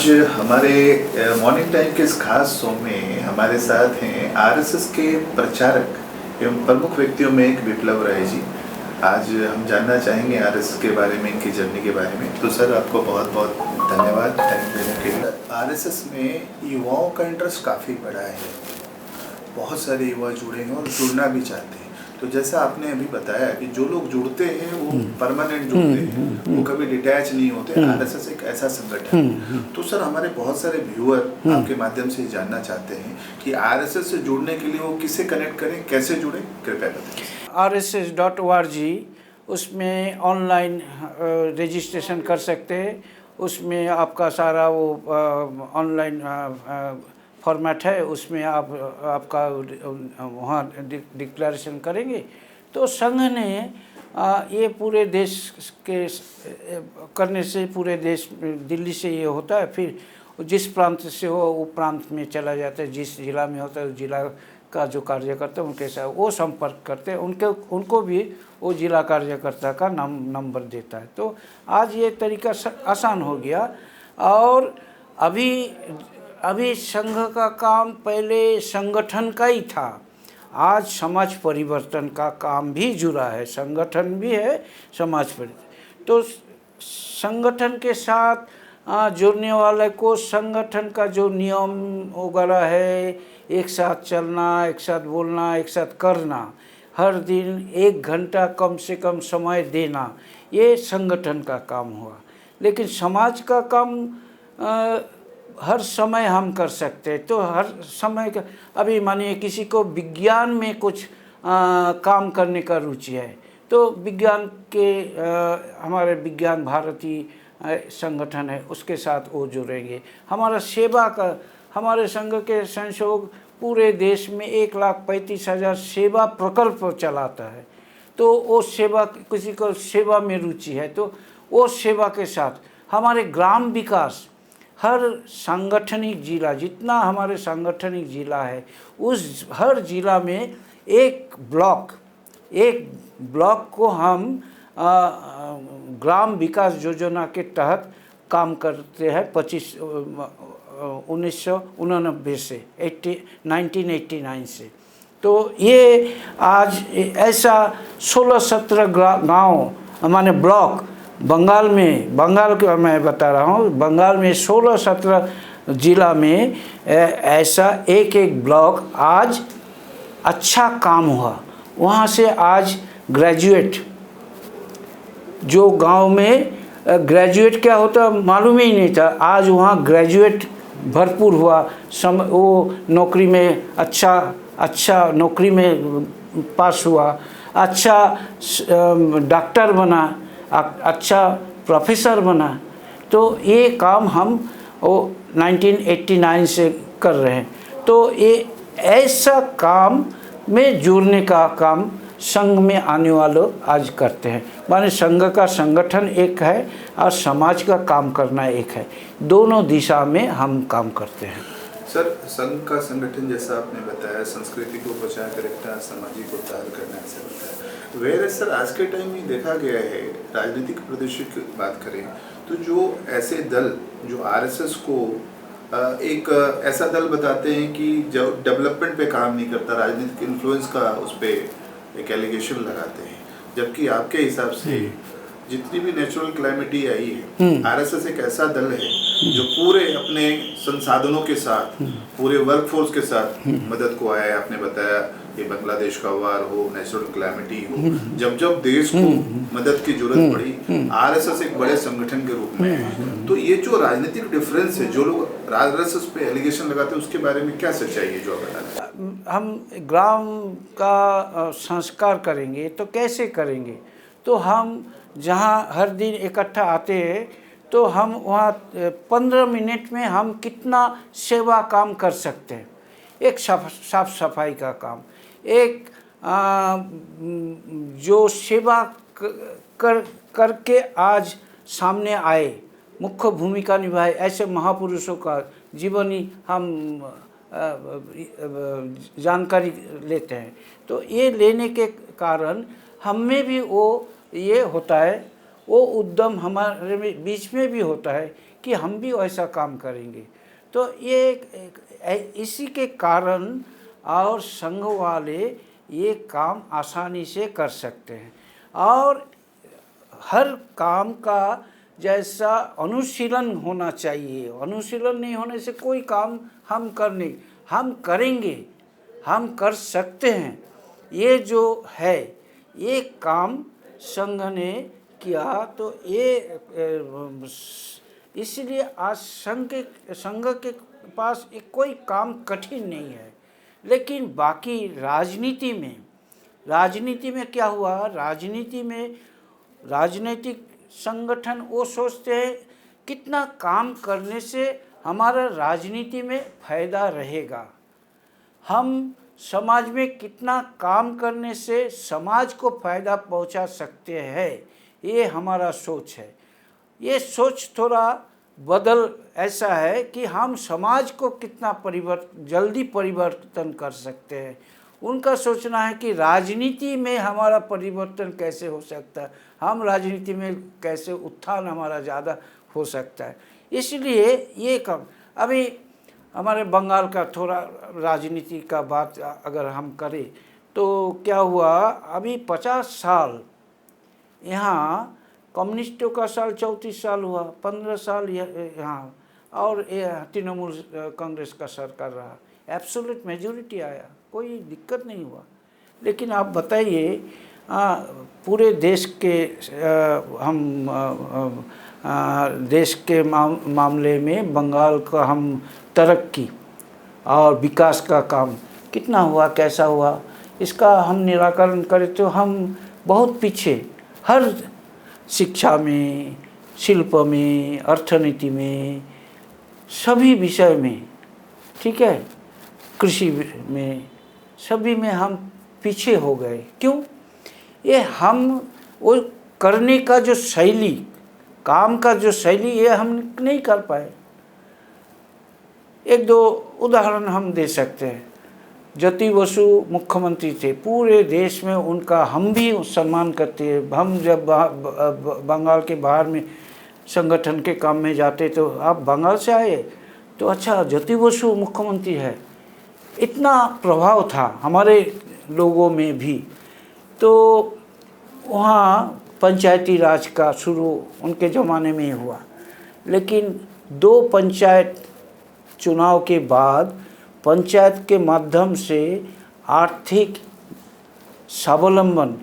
आज हमारे morning time के इस खास शो में हमारे साथ हैं आरएसएस के प्रचारक एवं प्रमुख व्यक्तियों में एक विप्लव राय जी। आज हम जानना चाहेंगे आरएसएस के बारे में, इनकी जर्नी के बारे में। तो सर, आपको बहुत बहुत धन्यवाद टाइम देने के लिए। आरएसएस में युवाओं का इंटरेस्ट काफ़ी बड़ा है, बहुत सारे युवा जुड़े हैं और जुड़ना भी चाहते हैं। तो जैसा आपने अभी बताया कि जो लोग जुड़ते हैं वो परमानेंट जुड़ते हैं, वो कभी डिटैच नहीं होते। आरएसएस एक ऐसा संगठन है। तो सर, हमारे बहुत सारे व्यूअर आपके माध्यम से जानना चाहते हैं कि आरएसएस से जुड़ने के लिए वो किससे कनेक्ट करें, कैसे जुड़ें, कृपया बताइए। rss.org उसमें ऑनलाइन रजिस्ट्रेशन कर सकते हैं। उसमें आपका सारा वो ऑनलाइन फॉर्मेट है, उसमें आपका वहाँ डिक्लेरेशन करेंगे तो संघ ने ये पूरे देश के करने से पूरे देश दिल्ली से ये होता है, फिर जिस प्रांत से हो वो प्रांत में चला जाता है, जिस जिला में होता है उस जिला का जो कार्यकर्ता उनके साथ वो संपर्क करते हैं, उनको भी वो जिला कार्यकर्ता का नंबर देता है। तो आज ये तरीका आसान हो गया। और अभी संघ का काम पहले संगठन का ही था, आज समाज परिवर्तन का काम भी जुड़ा है। संगठन भी है, समाज परिवर्तन। तो संगठन के साथ जुड़ने वाले को संगठन का जो नियम वगैरह है, एक साथ चलना, एक साथ बोलना, एक साथ करना, हर दिन 1 घंटा कम से कम समय देना, ये संगठन का काम हुआ। लेकिन समाज का काम हर समय हम कर सकते हैं। तो हर समय का, अभी मानिए किसी को विज्ञान में कुछ काम करने का रुचि है, तो विज्ञान के हमारे विज्ञान भारती संगठन है, उसके साथ वो जुड़ेंगे। हमारा सेवा का, हमारे संघ के संयोग पूरे देश में 1,35,000 सेवा प्रकल्प चलाता है। तो वो सेवा, किसी को सेवा में रुचि है तो वो सेवा के साथ हमारे ग्राम विकास, हर सांगठनिक जिला, जितना हमारे सांगठनिक जिला है उस हर जिला में एक ब्लॉक को हम ग्राम विकास योजना के तहत काम करते हैं 1989 से 1989 से। तो ये आज ऐसा 16-17 गांव माने ब्लॉक बंगाल के मैं बता रहा हूँ, बंगाल में 16-17 जिला में ऐसा एक ब्लॉक आज अच्छा काम हुआ। वहाँ से आज ग्रेजुएट, जो गांव में ग्रेजुएट क्या होता मालूम ही नहीं था, आज वहाँ ग्रेजुएट भरपूर हुआ। वो नौकरी में अच्छा नौकरी में पास हुआ, अच्छा डॉक्टर बना, अच्छा प्रोफेसर बना। तो ये काम हम वो 1989 से कर रहे हैं। तो ये ऐसा काम में जुड़ने का काम संघ में आने वाले आज करते हैं। माने संघ का संगठन एक है और समाज का काम करना एक है, दोनों दिशा में हम काम करते हैं। सर, संघ का संगठन जैसा आपने बताया, संस्कृति को बचा कर रखना, सामाजिक उद्धार करना, ऐसा बताया। वेर सर, आज के टाइम में देखा गया है, राजनीतिक परिदृश्य की बात करें तो जो ऐसे दल जो आरएसएस को एक ऐसा दल बताते हैं कि जो डेवलपमेंट पे काम नहीं करता, राजनीतिक इन्फ्लुएंस का उस पर एक एलिगेशन लगाते हैं, जबकि आपके हिसाब से जितनी भी नेचुरल क्लाइमेटी आई है, आरएसएस एक ऐसा दल है जो पूरे अपने संसाधनों के साथ, पूरे वर्कफोर्स के साथ मदद को आया है। आपने बताया कि बांग्लादेश का वार हो, नेचुरल क्लाइमेटी हो, जब देश को मदद की जरूरत पड़ी, आरएसएस एक बड़े संगठन के रूप में है। तो ये जो राजनीतिक डिफरेंस है, जो लोग आरएसएस पे एलिगेशन लगाते हैं, उसके बारे में क्या सच्चाई है जो आप बताना? हम ग्राम का संस्कार करेंगे तो कैसे करेंगे? तो हम जहाँ हर दिन इकट्ठा आते हैं तो हम वहाँ 15 मिनट में हम कितना सेवा काम कर सकते हैं। एक साफ सफाई का काम, एक जो सेवा करके आज सामने आए, मुख्य भूमिका निभाए, ऐसे महापुरुषों का जीवनी हम जानकारी लेते हैं। तो ये लेने के कारण हम में भी वो ये होता है, वो उद्यम हमारे बीच में भी होता है कि हम भी वैसा काम करेंगे। तो ये इसी के कारण और संघ वाले ये काम आसानी से कर सकते हैं। और हर काम का जैसा अनुशीलन होना चाहिए, अनुशीलन नहीं होने से कोई काम हम करेंगे, हम कर सकते हैं। ये जो है ये काम संघ ने किया, तो ये इसलिए आज संघ के पास एक कोई काम कठिन नहीं है। लेकिन बाकी राजनीति में क्या हुआ, राजनीतिक संगठन वो सोचते हैं कितना काम करने से हमारा राजनीति में फायदा रहेगा, हम समाज में कितना काम करने से समाज को फायदा पहुंचा सकते हैं, ये हमारा सोच है। ये सोच थोड़ा बदल ऐसा है कि हम समाज को कितना जल्दी परिवर्तन कर सकते हैं। उनका सोचना है कि राजनीति में हमारा परिवर्तन कैसे हो सकता है, हम राजनीति में कैसे उत्थान हमारा ज़्यादा हो सकता है। इसलिए ये काम अभी हमारे बंगाल का थोड़ा राजनीति का बात अगर हम करें तो क्या हुआ, अभी 50 साल यहाँ कम्युनिस्टों का साल 34 साल हुआ, 15 साल यहाँ, और तृणमूल कांग्रेस का सरकार रहा, एब्सोल्यूट मेजॉरिटी आया, कोई दिक्कत नहीं हुआ। लेकिन आप बताइए पूरे देश के देश के मामले में बंगाल का हम तरक्की और विकास का काम कितना हुआ, कैसा हुआ, इसका हम निराकरण करें तो हम बहुत पीछे, हर शिक्षा में, शिल्प में, अर्थनीति में, सभी विषय में, ठीक है, कृषि में, सभी में हम पीछे हो गए। क्यों? ये हम वो करने का जो शैली, काम का जो शैली, ये हम नहीं कर पाए। एक दो उदाहरण हम दे सकते हैं। ज्योति बसु मुख्यमंत्री थे, पूरे देश में उनका हम भी सम्मान करते हैं। हम जब बंगाल के बाहर में संगठन के काम में जाते तो आप बंगाल से आए, तो अच्छा ज्योति बसु मुख्यमंत्री है, इतना प्रभाव था हमारे लोगों में भी। तो वहाँ पंचायती राज का शुरू उनके ज़माने में ही हुआ। लेकिन 2 पंचायत चुनाव के बाद पंचायत के माध्यम से आर्थिक स्वावलंबन,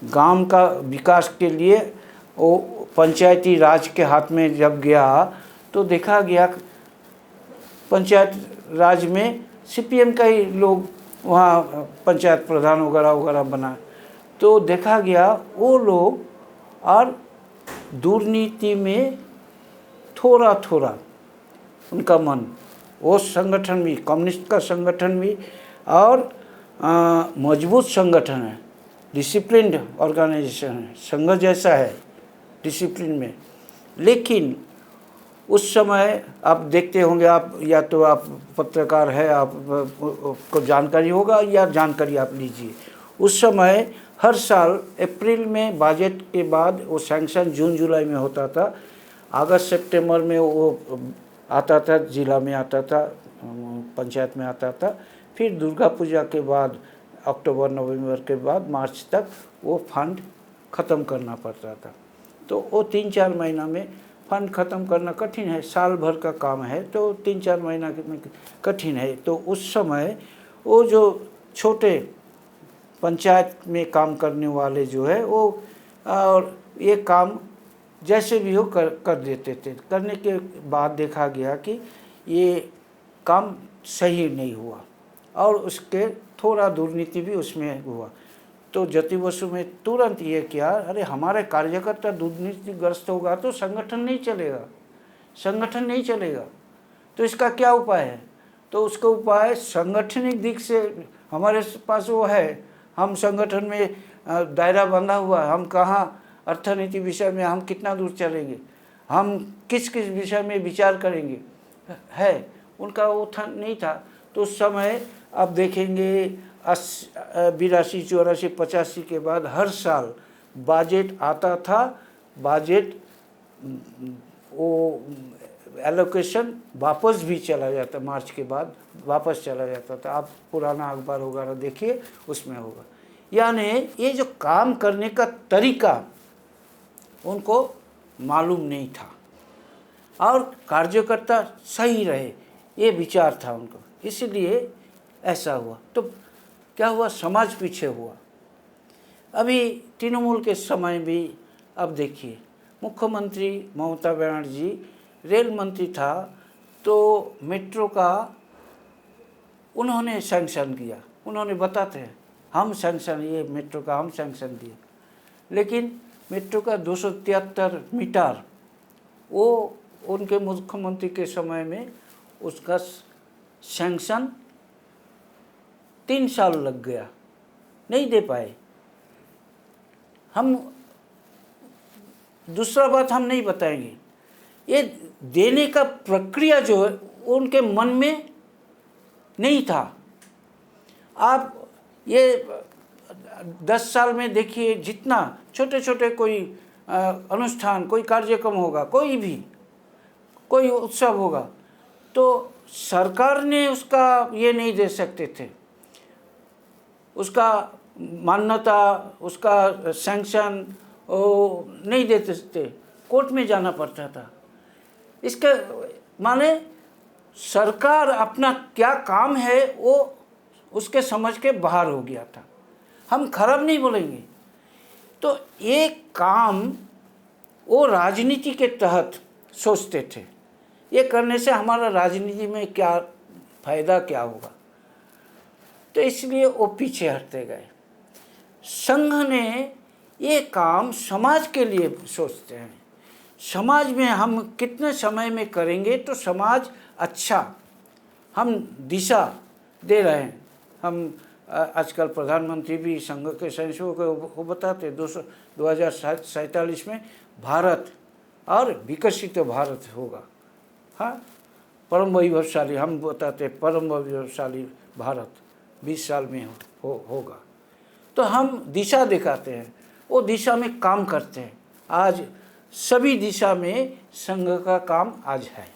गांव का विकास के लिए वो पंचायती राज के हाथ में जब गया तो देखा गया पंचायत राज में सीपीएम का ही लोग वहाँ पंचायत प्रधान वगैरह वगैरह बना। तो देखा गया वो लोग और दुर्नीति में थोड़ा थोड़ा उनका मन, वो संगठन भी, कम्युनिस्ट का संगठन भी और मजबूत संगठन है, डिसिप्लिन्ड ऑर्गेनाइजेशन है, संघ जैसा है डिसिप्लिन में। लेकिन उस समय आप देखते होंगे, आप या तो आप पत्रकार है, आप को जानकारी होगा या जानकारी आप लीजिए। उस समय हर साल अप्रैल में बजट के बाद वो सैंक्शन जून जुलाई में होता था, अगस्त सितंबर में वो आता था, जिला में आता था, पंचायत में आता था। फिर दुर्गा पूजा के बाद अक्टूबर नवंबर के बाद मार्च तक वो फंड ख़त्म करना पड़ता था। तो वो 3-4 महीना में फंड ख़त्म करना कठिन है, साल भर का काम है, तो 3-4 महीना में कठिन है। तो उस समय वो जो छोटे पंचायत में काम करने वाले जो है वो और ये काम जैसे भी हो कर देते थे। करने के बाद देखा गया कि ये काम सही नहीं हुआ और उसके थोड़ा दुर्नीति भी उसमें हुआ। तो ज्योति बसु में तुरंत ये किया, अरे हमारे कार्यकर्ता दुर्नीतिग्रस्त होगा तो संगठन नहीं चलेगा, तो इसका क्या उपाय है? तो उसका उपाय संगठनिक दिख से हमारे पास वो है, हम संगठन में दायरा बंधा हुआ, हम कहाँ अर्थनीति विषय में हम कितना दूर चलेंगे, हम किस किस विषय में विचार करेंगे, है उनका वो था नहीं था। तो उस समय आप देखेंगे 82, 84, 85 के बाद हर साल बजट आता था, बजट वो एलोकेशन वापस भी चला जाता, मार्च के बाद वापस चला जाता था। आप पुराना अखबार वगैरह देखिए, उसमें होगा। यानी ये जो काम करने का तरीका उनको मालूम नहीं था और कार्यकर्ता सही रहे, ये विचार था उनको, इसलिए ऐसा हुआ। तो क्या हुआ, समाज पीछे हुआ। अभी तृणमूल के समय भी अब देखिए, मुख्यमंत्री ममता बनर्जी रेल मंत्री था तो मेट्रो का उन्होंने सैंक्शन किया, उन्होंने बताते हैं हम सैंक्शन, ये मेट्रो का हम सैंक्शन दिए। लेकिन मेट्रो का 273 मीटर वो उनके मुख्यमंत्री के समय में उसका सैंक्शन 3 साल लग गया, नहीं दे पाए। हम दूसरा बात हम नहीं बताएंगे, ये देने का प्रक्रिया जो है उनके मन में नहीं था। आप ये 10 साल में देखिए, जितना छोटे छोटे कोई अनुष्ठान, कोई कार्यक्रम होगा, कोई उत्सव होगा, तो सरकार ने उसका ये नहीं दे सकते थे, उसका मान्यता, उसका सैंक्शन नहीं देते थे, कोर्ट में जाना पड़ता था। इसके माने सरकार अपना क्या काम है वो उसके समझ के बाहर हो गया था। हम खराब नहीं बोलेंगे। तो ये काम वो राजनीति के तहत सोचते थे, ये करने से हमारा राजनीति में क्या फायदा, क्या होगा, तो इसलिए वो पीछे हटते गए। संघ ने ये काम समाज के लिए सोचते हैं, समाज में हम कितने समय में करेंगे तो समाज अच्छा, हम दिशा दे रहे हैं। हम आजकल प्रधानमंत्री भी संघ के सदस्यों को बताते 2047 में भारत और विकसित भारत होगा। हाँ, परम वैभवशाली, हम बताते परम वैभवशाली भारत 20 साल में होगा। तो हम दिशा दिखाते हैं, वो दिशा में काम करते हैं। आज सभी दिशा में संघ का काम आज है।